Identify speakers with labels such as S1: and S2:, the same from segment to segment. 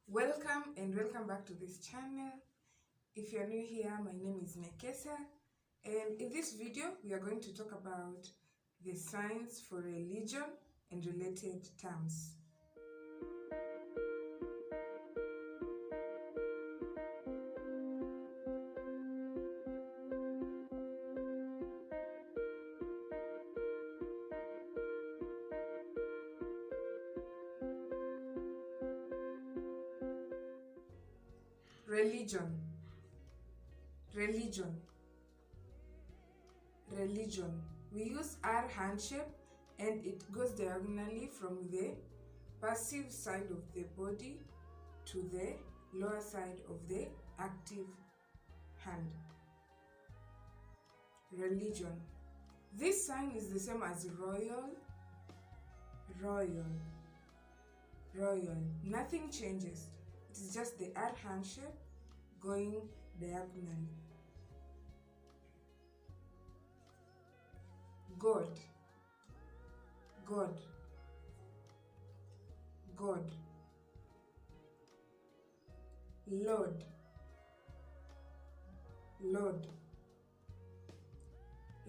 S1: Welcome back to this channel. If you're new here, my name is Nekesa, and in this video we are going to talk about the signs for religion and related terms. Religion, religion, religion. We use R hand shape and it goes diagonally from the passive side of the body to the lower side of the active hand. Religion. This sign is the same as royal, royal, royal. Nothing changes. It is just the R hand shape going diagonally. God, God, God. Lord, Lord,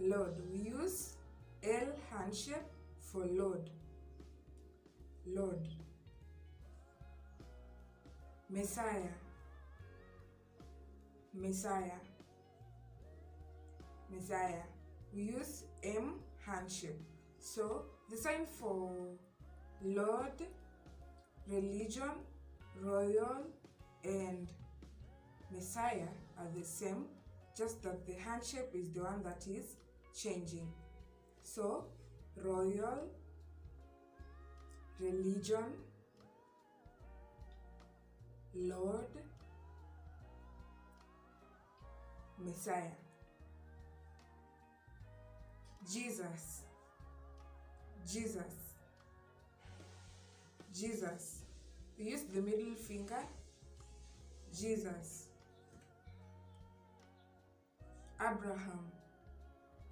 S1: Lord. We use L hand shape for Lord, Lord. Messiah, Messiah, Messiah. We use M hand shape. So the sign for Lord, religion, royal, and Messiah are the same, just that the hand shape is the one that is changing. So royal, religion, Lord, Messiah. Jesus, Jesus, Jesus. We use the middle finger. Jesus. Abraham.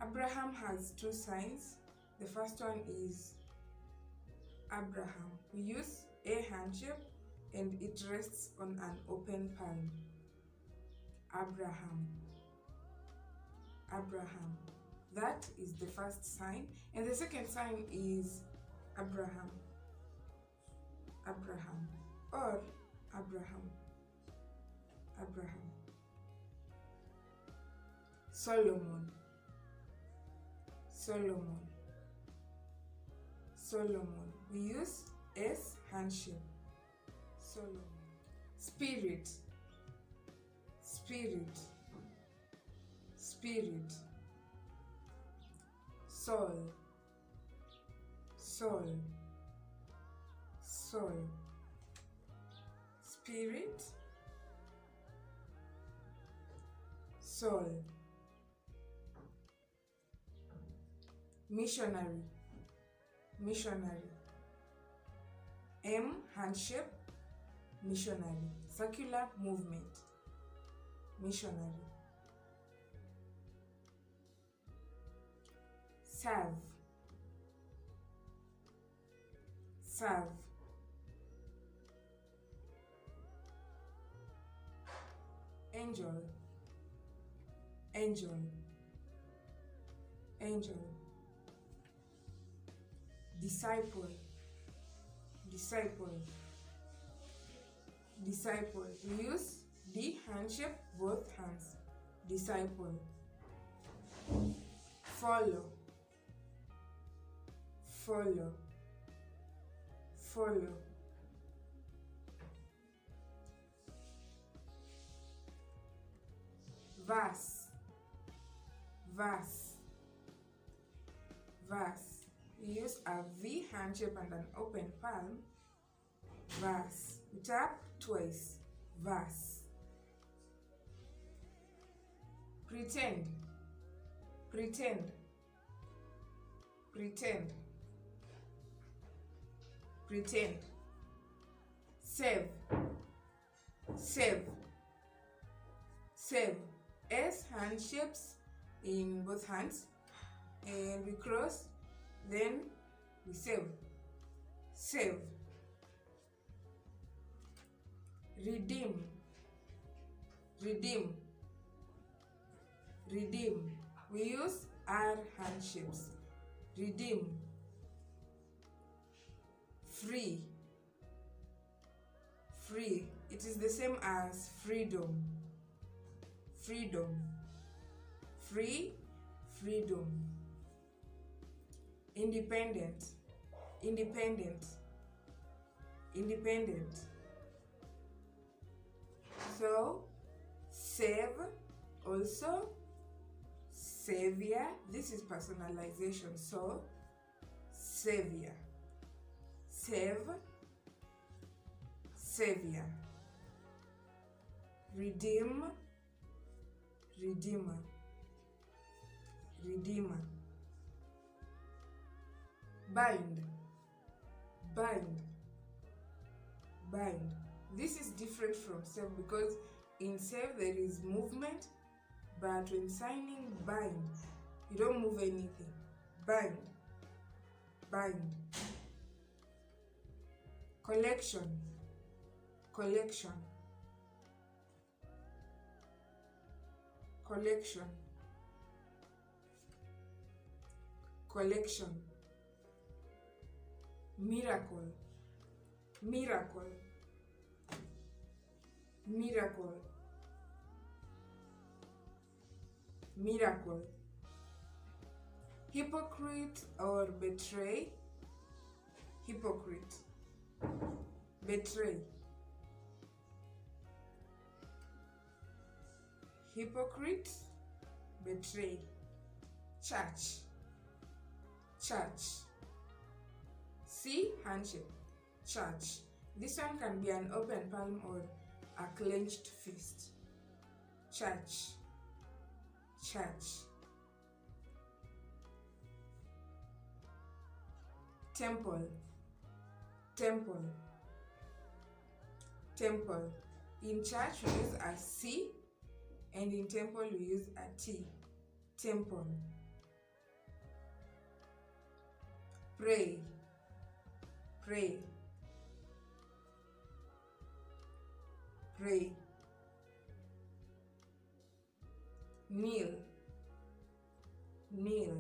S1: Abraham has two signs. The first one is Abraham. We use A hand shape and it rests on an open palm. Abraham, Abraham. That is the first sign. And the second sign is Abraham, Abraham, or Abraham, Abraham. Solomon, Solomon, Solomon. We use S hand shape. Solomon. Spirit, Spirit, Spirit. Soul, Soul, Soul. Spirit, Soul. Missionary, missionary. M hand shape, missionary. Circular movement, missionary. Serve, serve. Angel, angel, angel. Disciple, disciple, disciple. We use D hand shape, both hands. Disciple. Follow, follow, follow. Verse, verse, verse. We use a V hand shape and an open palm. Verse. We tap twice. Verse. Pretend, pretend, pretend, pretend. Save, save, save. S hand shapes in both hands, and we cross, then we save, save. redeem, redeem, redeem. We use R handshapes. Redeem. Free, free. It is the same as freedom, freedom, free, freedom. Independent, independent, independent. So, save, also, savior. This is personalization. So, savior, save, savior. Redeem, redeemer, redeemer. Bind, bind, bind. This is different from save because in save there is movement, but when signing bind, you don't move anything. Bind, bind. Collection, collection, collection, collection. Miracle, miracle, miracle, miracle. Hypocrite or betray, hypocrite, betray. Hypocrite, betray. Church, church. C, handshake, church. This one can be an open palm or a clenched fist. Church, church. Temple, temple, temple. In church we use a C, and in temple we use a T. Temple. Pray, pray, pray. Kneel, kneel,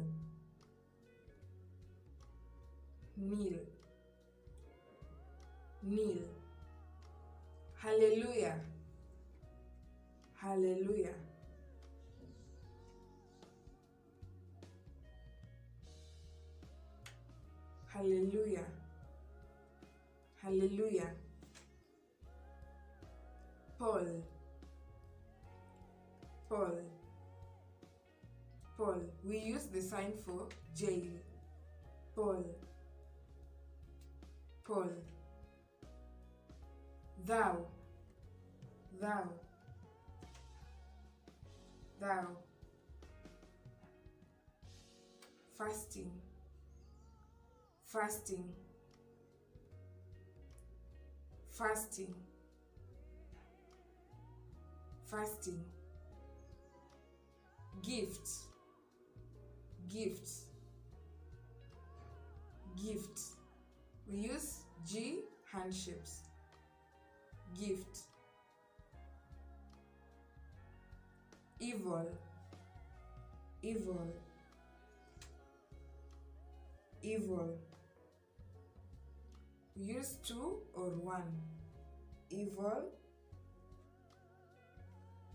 S1: kneel, kneel. Hallelujah, hallelujah. Hallelujah, hallelujah. Paul, Paul, Paul. We use the sign for jail. Paul, Paul. Thou, thou, thou. Fasting, fasting, fasting, fasting. Gift, gift, gift. We use G handshapes. Gift. Evil, evil, evil. We use 2 or 1. Evil,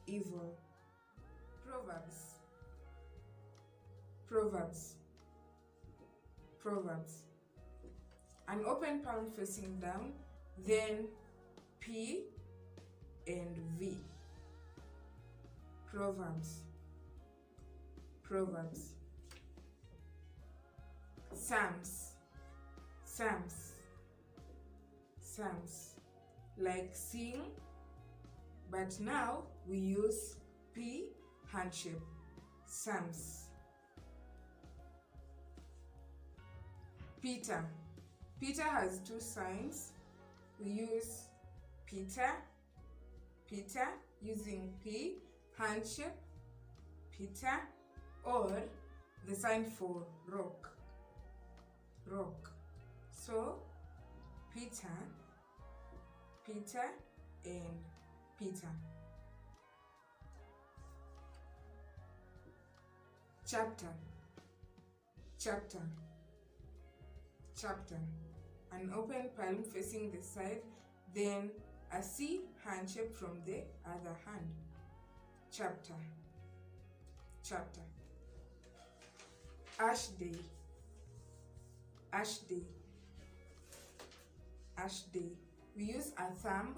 S1: evil. Proverbs, proverbs, proverbs. An open palm facing down, then P and V. Proverbs, proverbs. Psalms, psalms, psalms. Like sing, but now we use P handshake. Psalms. Peter. Peter has 2 signs. We use Peter, Peter, using P handshake, Peter, or the sign for rock, rock. So Peter, Peter, and Peter. Chapter, chapter, chapter. An open palm facing the side, then a C handshake from the other hand. Chapter, chapter. Ash day, ash day, ash day. We use a thumb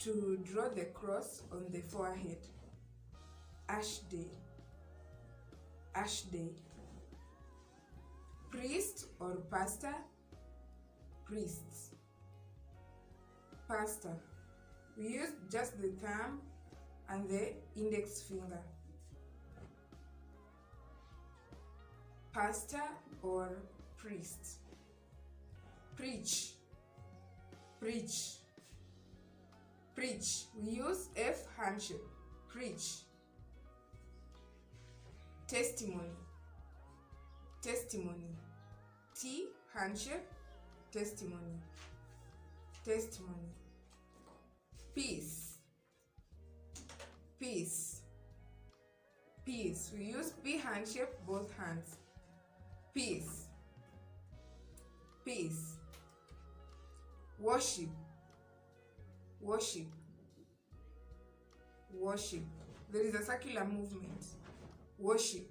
S1: to draw the cross on the forehead. Ash day, ash day. Priest or pastor, priests. Pastor. We use just the thumb and the index finger. Pastor or priest. Preach, preach, preach. We use F handshake, preach. Testimony, testimony. T handshake, testimony, testimony. Peace, peace, peace. We use P handshake, both hands. Peace, peace. Worship, worship, worship. There is a circular movement. Worship.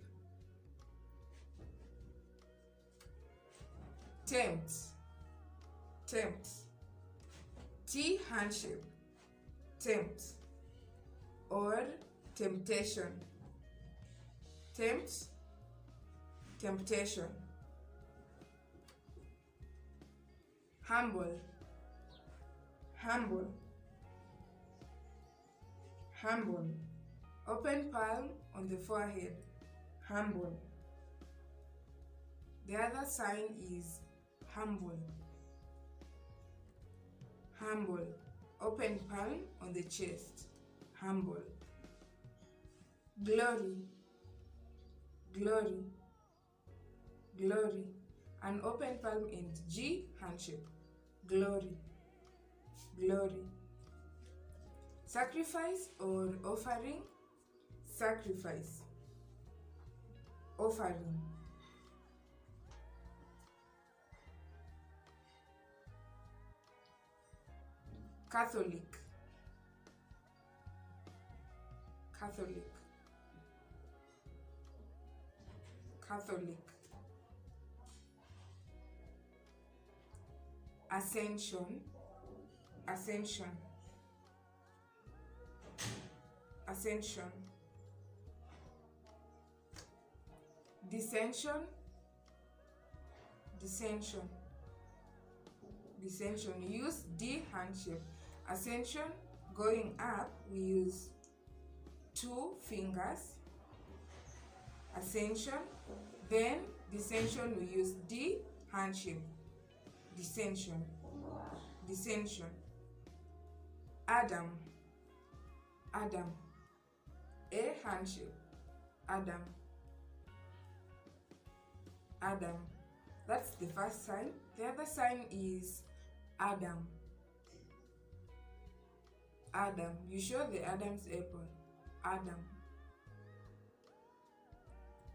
S1: Tempt, tempt. T handshake, tempt or temptation. Tempt, temptation. Humble, humble, humble. Open palm on the forehead. Humble. The other sign is humble. Humble. Open palm on the chest. Humble. Glory, glory, glory. An open palm and G handshake. Glory, glory. Sacrifice or offering. Sacrifice, offering. Catholic, Catholic, Catholic. Ascension, ascension, ascension. Dissension, dissension, dissension. Use D handshake. Ascension, going up, we use 2 fingers. Ascension. Then dissension, we use D handshake. Dissension, dissension. Adam, Adam. A handshake. Adam, Adam. That's the first sign. The other sign is Adam. Adam. You show the Adam's apple. Adam.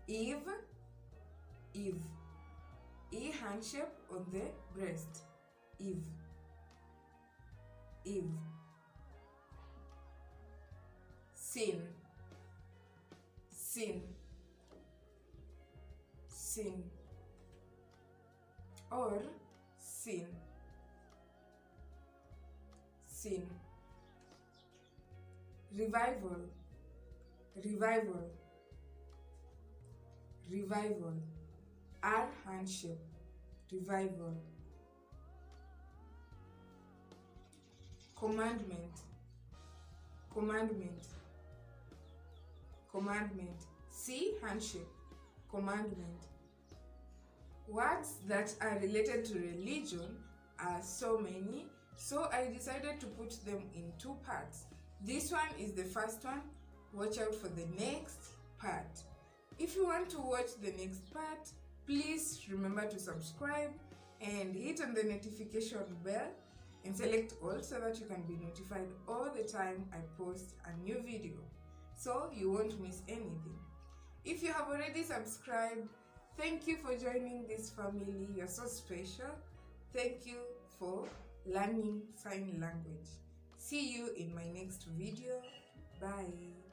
S1: Eve, Eve. E handshake on the breast. Eve, Eve. Sin, sin, sin. Or sin, sin. Revival, revival, revival. R handshake, revival. Commandment, commandment, commandment. C handshake, commandment. Words that are related to religion are so many, so I decided to put them in 2 parts. This one is the first one. Watch out for the next part. If you want to watch the next part, please remember to subscribe and hit on the notification bell and select all so that you can be notified all the time I post a new video, so you won't miss anything. If you have already subscribed, thank you for joining this family. You're so special. Thank you for learning sign language. See you in my next video. Bye.